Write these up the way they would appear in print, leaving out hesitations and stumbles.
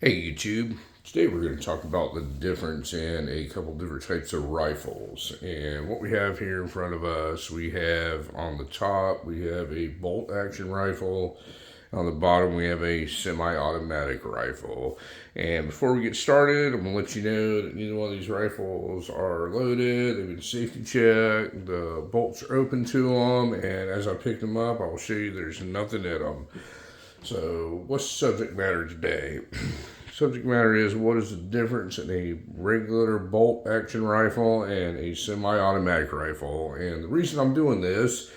Hey YouTube, today we're going to talk about the difference in a couple different types of rifles. And what we have here in front of us, we have on the top, we have a bolt action rifle. On the bottom, we have a semi-automatic rifle. And before we get started, I'm going to let you know that neither one of these rifles are loaded. They've been safety checked. The bolts are open to them. And as I pick them up, I will show you there's nothing in them. So, what's the subject matter today? Subject matter is what is the difference in a regular bolt action rifle and a semi-automatic rifle. And the reason I'm doing this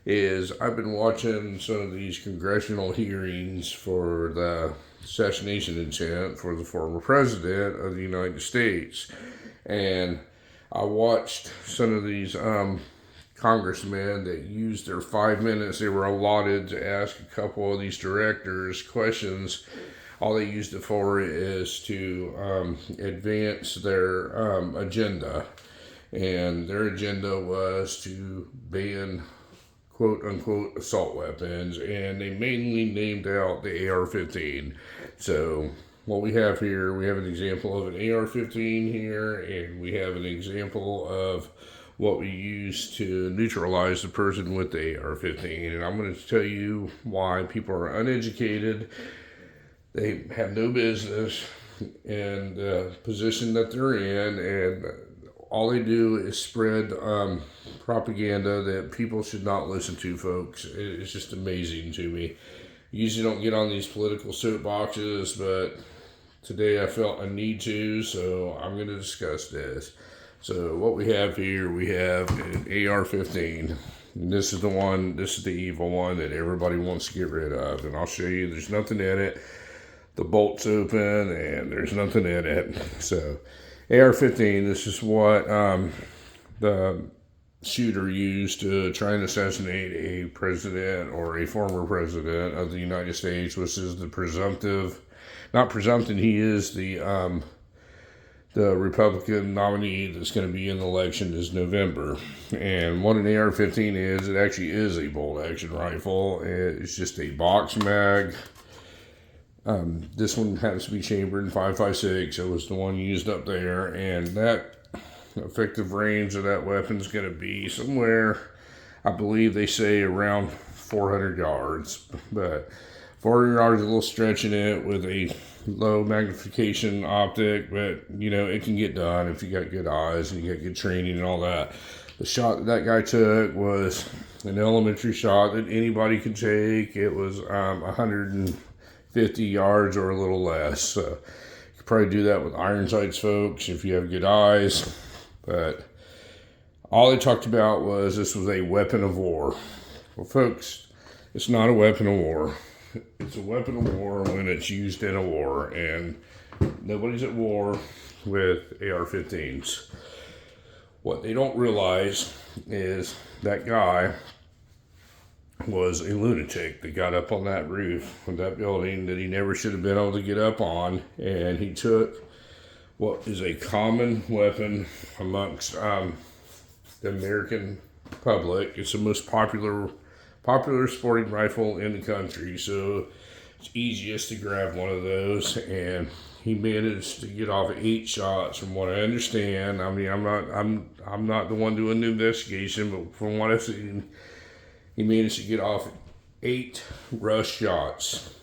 is I've been watching some of these congressional hearings for the assassination attempt for the former president of the United States. And I watched some of these congressmen that used their 5 minutes they were allotted to ask a couple of these directors questions. All they used it for is to advance their agenda. And their agenda was to ban quote unquote assault weapons. And they mainly named out the AR-15. So what we have here, we have an example of an AR-15 here, and we have an example of what we use to neutralize the person with the AR-15. And I'm going to tell you why people are uneducated. They have no business in the position that they're in, and all they do is spread propaganda that people should not listen to, folks. It's just amazing to me. Usually don't get on these political soapboxes, but today I felt a need to, so I'm going to discuss this. So what we have here, we have an AR-15. And this is the one, this is the evil one that everybody wants to get rid of. And I'll show you there's nothing in it. The bolt's open and there's nothing in it. So AR-15, this is what the shooter used to try and assassinate a president or a former president of the United States, which is the presumptive, not presumptive, he is the Republican nominee that's going to be in the election this November. And what an AR-15 is, it actually is a bolt action rifle. It's just a box mag. This one happens to be chambered in 5.56. It was the one used up there, and that effective range of that weapon is going to be somewhere, I believe they say around 400 yards. But 400 yards is a little stretching it with a low magnification optic, but you know, it can get done if you got good eyes and you got good training and all that. The shot that guy took was an elementary shot that anybody could take. It was 150 yards or a little less. So you could probably do that with iron sights, folks, if you have good eyes. But all they talked about was this was a weapon of war. Well, folks, it's not a weapon of war. It's a weapon of war when it's used in a war, and nobody's at war with AR-15s. What they don't realize is that guy was a lunatic that got up on that roof of that building that he never should have been able to get up on, and he took what is a common weapon amongst the American public. It's the most popular sporting rifle in the country, so it's easiest to grab one of those. And he managed to get off 8 shots, from what I understand. I mean, I'm not the one doing the investigation, but from what I've seen, he managed to get off 8 rush shots.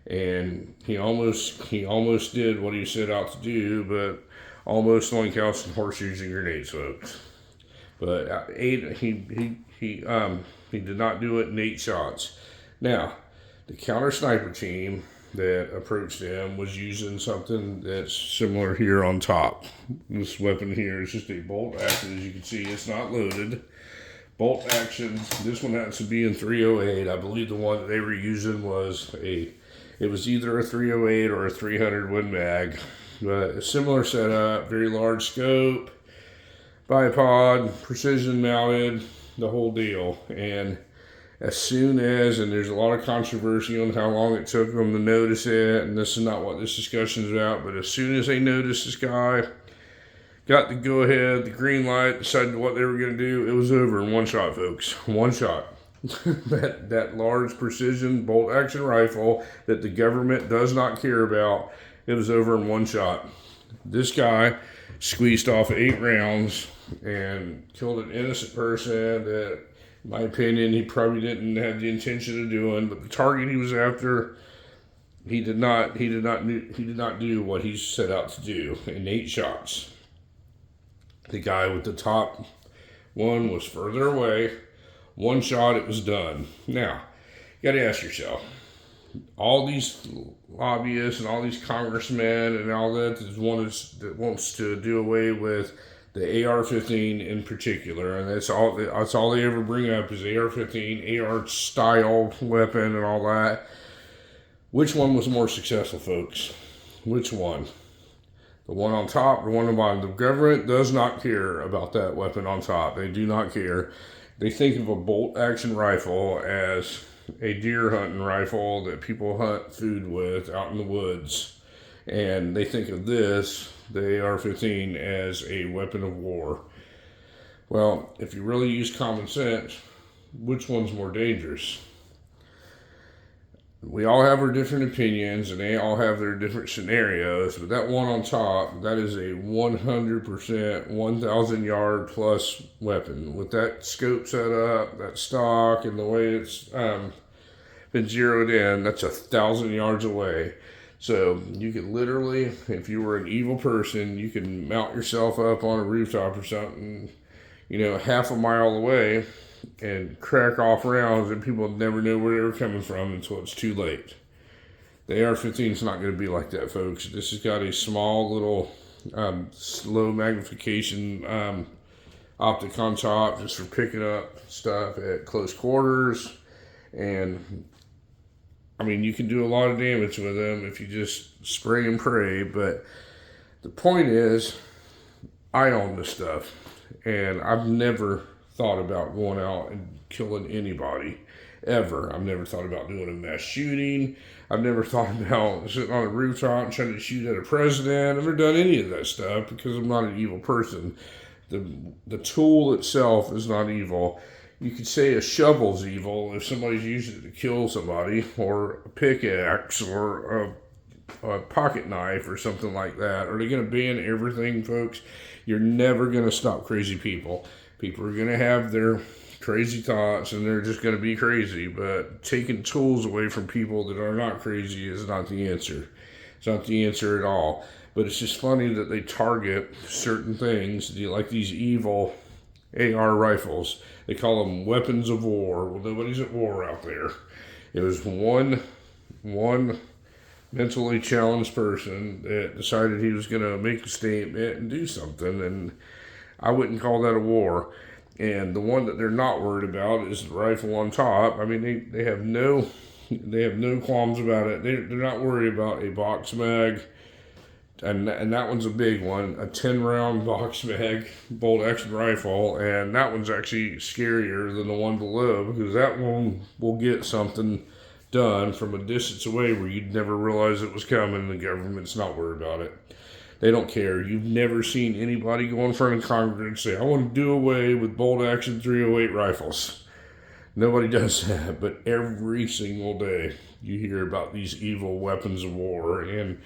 And he almost did what he set out to do, but almost only counts in horseshoes and grenades, folks. But he did not do it in 8 shots. Now, the counter sniper team that approached him was using something that's similar here on top. This weapon here is just a bolt action. As you can see, it's not loaded. Bolt action. This one happens to be in 308. I believe the one that they were using was it was either a 308 or a 300 Win Mag. But a similar setup, very large scope, bipod, precision mounted, the whole deal. And as soon as, and there's a lot of controversy on how long it took them to notice it, and this is not what this discussion is about, but as soon as they noticed this guy, got the go ahead, the green light, decided what they were going to do, it was over in one shot, folks. One shot. that large precision bolt action rifle that the government does not care about It was over in one shot. This guy squeezed off 8 rounds and killed an innocent person that, in my opinion, he probably didn't have the intention of doing. But the target he was after, he did not do what he set out to do in 8 shots. The guy with the top one was further away. One shot, it was done. Now, you got to ask yourself, all these lobbyists and all these congressmen and all that wants to do away with the AR-15 in particular, and that's all they ever bring up is AR-15, AR style weapon and all that. Which one was more successful, folks? Which one? The one on top, the one on the bottom. The government does not care about that weapon on top. They do not care. They think of a bolt action rifle as a deer hunting rifle that people hunt food with out in the woods. And they think of this, the AR-15, as a weapon of war. Well, if you really use common sense, which one's more dangerous? We all have our different opinions, and they all have their different scenarios, but that one on top, that is a 100%, 1,000 yard plus weapon. With that scope set up, that stock, and the way it's been zeroed in, that's 1,000 yards away. So you could literally, if you were an evil person, you could mount yourself up on a rooftop or something, half a mile away, and crack off rounds, and people never know where they were coming from until it's too late. The AR-15 is not going to be like that, folks. This has got a small little slow magnification optic on top just for picking up stuff at close quarters. And I mean, you can do a lot of damage with them if you just spray and pray. But the point is, I own this stuff, and I've never thought about going out and killing anybody, ever. I've never thought about doing a mass shooting. I've never thought about sitting on a rooftop and trying to shoot at a president. I've never done any of that stuff because I'm not an evil person. The tool itself is not evil. You could say a shovel's evil if somebody's using it to kill somebody, or a pickaxe, or a pocket knife, or something like that. Are they going to ban everything, folks? You're never going to stop crazy people. People are going to have their crazy thoughts, and they're just going to be crazy. But taking tools away from people that are not crazy is not the answer. It's not the answer at all. But it's just funny that they target certain things, like these evil AR rifles. They call them weapons of war. Well, nobody's at war out there. It was one mentally challenged person that decided he was going to make a statement and do something, and I wouldn't call that a war. And the one that they're not worried about is the rifle on top. I mean, they have no qualms about it. They're not worried about a box mag, and that one's a big one, a 10-round box mag bolt action rifle, and that one's actually scarier than the one below, because that one will get something done from a distance away where you'd never realize it was coming. The government's not worried about it. They don't care. You've never seen anybody go in front of Congress and say, I want to do away with bolt action 308 rifles. Nobody does that, but every single day you hear about these evil weapons of war, and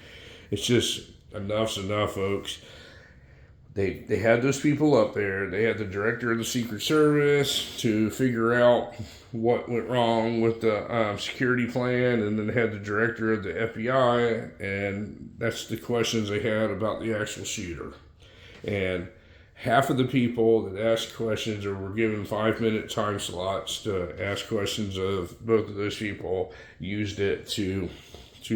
it's just enough's enough, folks. They had those people up there. They had the director of the Secret Service to figure out what went wrong with the security plan, and then they had the director of the FBI, and that's the questions they had about the actual shooter. And half of the people that asked questions or were given 5-minute time slots to ask questions of both of those people used it to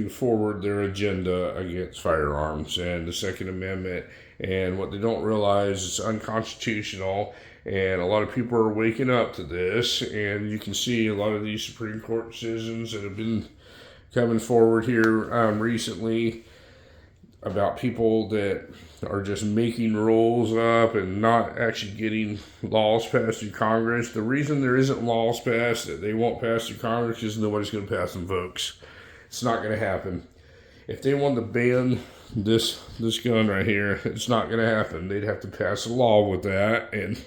forward their agenda against firearms and the Second Amendment. And what they don't realize is unconstitutional, and a lot of people are waking up to this. And you can see a lot of these Supreme Court decisions that have been coming forward here recently about people that are just making rules up and not actually getting laws passed through Congress. The reason there isn't laws passed that they won't pass through Congress is nobody's going to pass them, folks. It's not going to happen. If they wanted to ban this gun right here, it's not going to happen. They'd have to pass a law with that, and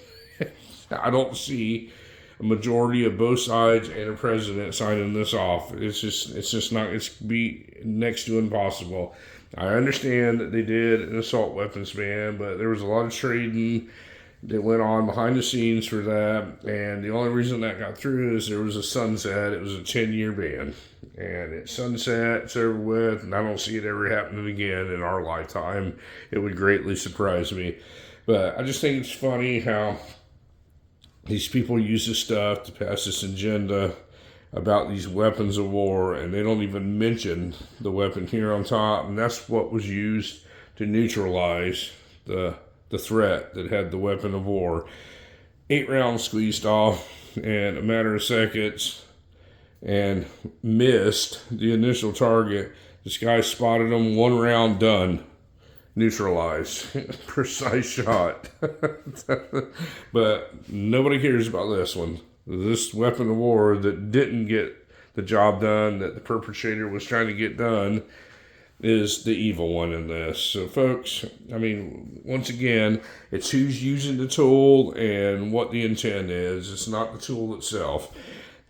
I don't see a majority of both sides and a president signing this off. It's just not. It's be next to impossible. I understand that they did an assault weapons ban, but there was a lot of trading that went on behind the scenes for that. And the only reason that got through is there was a sunset. It was a 10-year ban. And it's sunset, it's over with, and I don't see it ever happening again in our lifetime. It would greatly surprise me. But I just think it's funny how these people use this stuff to pass this agenda about these weapons of war, and they don't even mention the weapon here on top, and that's what was used to neutralize the threat that had the weapon of war. 8 rounds squeezed off in a matter of seconds and missed the initial target. This guy spotted him, 1 round done, neutralized. Precise shot. But nobody cares about this one. This weapon of war that didn't get the job done that the perpetrator was trying to get done is the evil one in this. So folks, I mean, once again, it's who's using the tool and what the intent is. It's not the tool itself.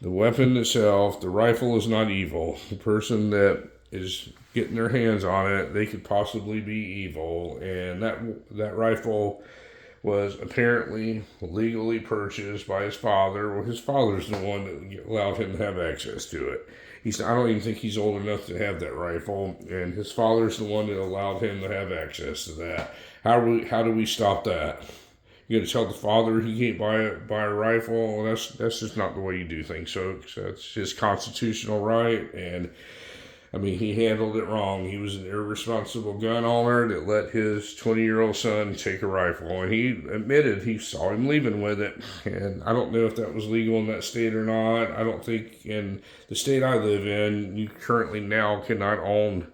The weapon itself, the rifle, is not evil. The person that is getting their hands on it, they could possibly be evil. And that rifle was apparently legally purchased by his father. Well, his father's the one that allowed him to have access to it. I don't even think he's old enough to have that rifle, and his father's the one that allowed him to have access to that. How do we stop that? You got to tell the father he can't buy a rifle? Well, that's just not the way you do things. So that's his constitutional right, and I mean, he handled it wrong. He was an irresponsible gun owner that let his 20-year-old son take a rifle. And he admitted he saw him leaving with it. And I don't know if that was legal in that state or not. I don't think in the state I live in, you currently now cannot own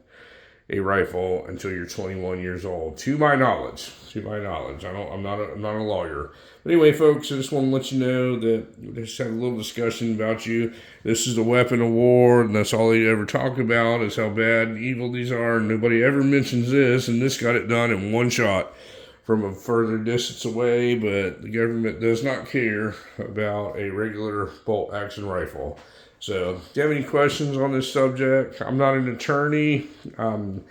a rifle until you're 21 years old. To my knowledge. I'm not a lawyer. But anyway, folks, I just want to let you know that we just had a little discussion about you. This is a weapon of war, and that's all they ever talk about is how bad and evil these are. Nobody ever mentions this, and this got it done in one shot from a further distance away, but the government does not care about a regular bolt action rifle. So, if you have any questions on this subject, I'm not an attorney, I'm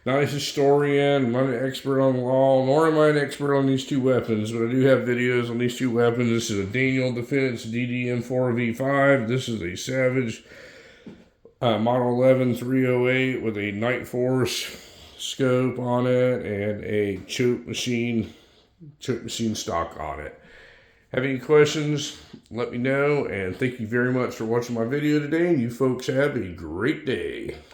not a historian, I'm not an expert on law, nor am I an expert on these two weapons, but I do have videos on these two weapons. This is a Daniel Defense DDM4V5. This is a Savage Model 11-308 with a Nightforce scope on it and a choke machine stock on it. Have any questions, let me know, and thank you very much for watching my video today, and you folks have a great day.